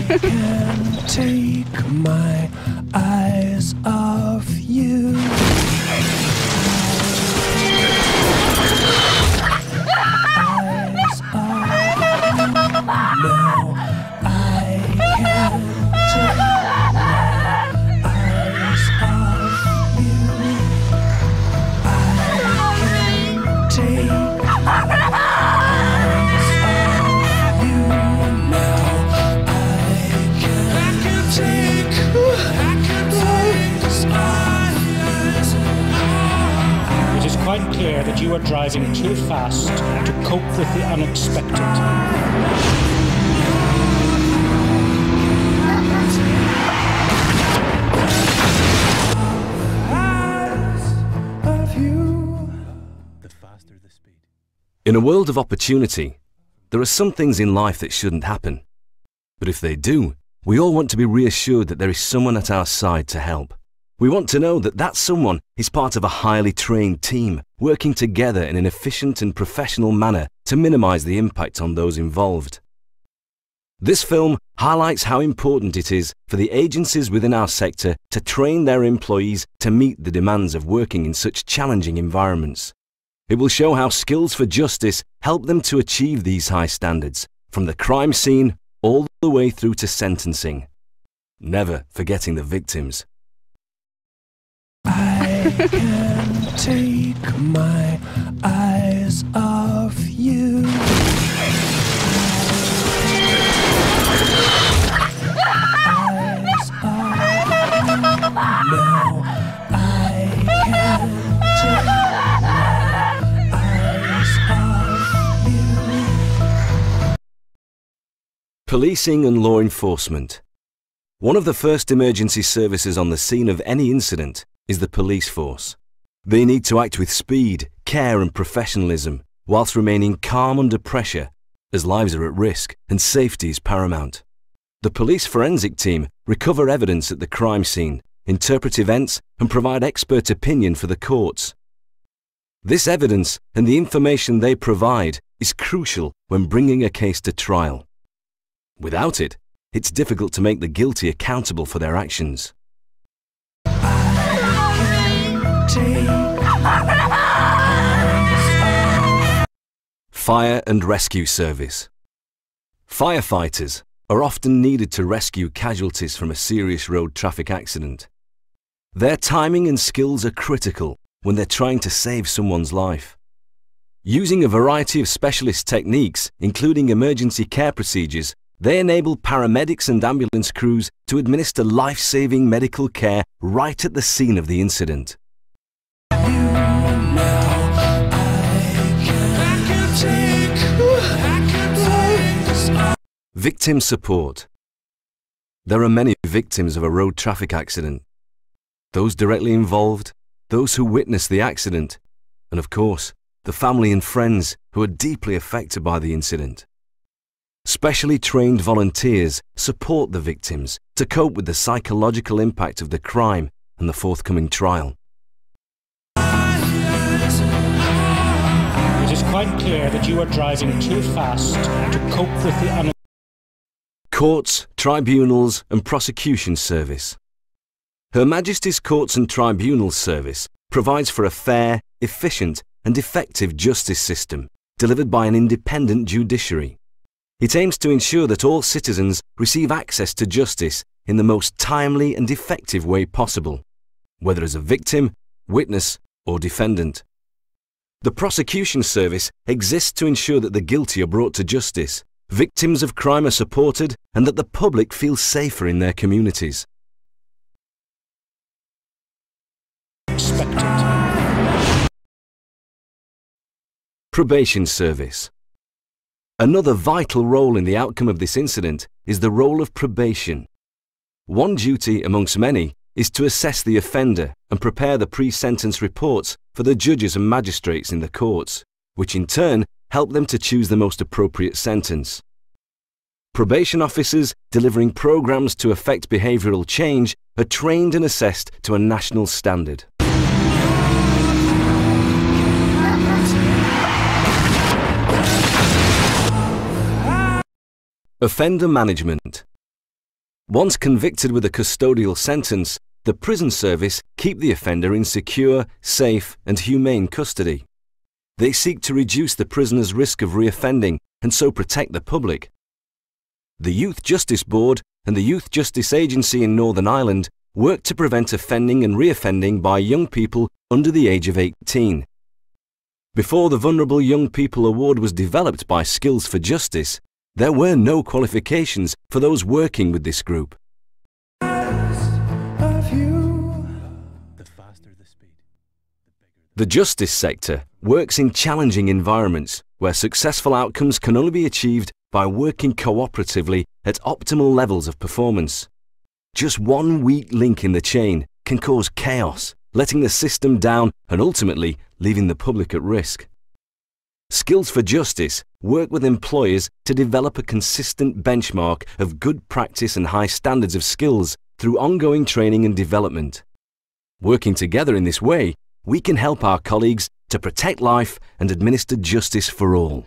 can't take my eyes off you. Eyes off you. Now I can't take my eyes off you. I can't take my eyes off you. Now I can't take my eyes off you. It is quite clear that you are driving too fast to cope with the unexpected. In a world of opportunity, there are some things in life that shouldn't happen. But if they do, we all want to be reassured that there is someone at our side to help. We want to know that that someone is part of a highly trained team, working together in an efficient and professional manner to minimize the impact on those involved. This film highlights how important it is for the agencies within our sector to train their employees to meet the demands of working in such challenging environments. It will show how skills for justice help them to achieve these high standards, from the crime scene all the way through to sentencing. Never forgetting the victims. I can't take my eyes off you. Eyes off you. Now I can't take my eyes off you. Policing and law enforcement. One of the first emergency services on the scene of any incident is the police force. They need to act with speed, care and professionalism, whilst remaining calm under pressure, as lives are at risk and safety is paramount. The police forensic team recover evidence at the crime scene, interpret events and provide expert opinion for the courts. This evidence and the information they provide is crucial when bringing a case to trial. Without it, it's difficult to make the guilty accountable for their actions. Fire and Rescue Service. Firefighters are often needed to rescue casualties from a serious road traffic accident. Their timing and skills are critical when they're trying to save someone's life. Using a variety of specialist techniques, including emergency care procedures, they enable paramedics and ambulance crews to administer life-saving medical care right at the scene of the incident. Victim support. There are many victims of a road traffic accident. Those directly involved, those who witnessed the accident, and of course, the family and friends who are deeply affected by the incident. Specially trained volunteers support the victims to cope with the psychological impact of the crime and the forthcoming trial. It is quite clear that you are driving too fast to cope with the unexpected. Courts, Tribunals and Prosecution Service. Her Majesty's Courts and Tribunals Service provides for a fair, efficient and effective justice system delivered by an independent judiciary. It aims to ensure that all citizens receive access to justice in the most timely and effective way possible, whether as a victim, witness or defendant. The Prosecution Service exists to ensure that the guilty are brought to justice, victims of crime are supported, and that the public feels safer in their communities. Probation Service. Another vital role in the outcome of this incident is the role of probation. One duty amongst many is to assess the offender and prepare the pre-sentence reports for the judges and magistrates in the courts, which in turn help them to choose the most appropriate sentence. Probation officers delivering programs to effect behavioural change are trained and assessed to a national standard. Offender management. Once convicted with a custodial sentence, the prison service keep the offender in secure, safe and humane custody. They seek to reduce the prisoner's risk of reoffending and so protect the public. The Youth Justice Board and the Youth Justice Agency in Northern Ireland work to prevent offending and reoffending by young people under the age of 18. Before the Vulnerable Young People Award was developed by Skills for Justice, there were no qualifications for those working with this group. The justice sector works in challenging environments where successful outcomes can only be achieved by working cooperatively at optimal levels of performance. Just one weak link in the chain can cause chaos, letting the system down and ultimately leaving the public at risk. Skills for Justice work with employers to develop a consistent benchmark of good practice and high standards of skills through ongoing training and development. Working together in this way, we can help our colleagues to protect life and administer justice for all.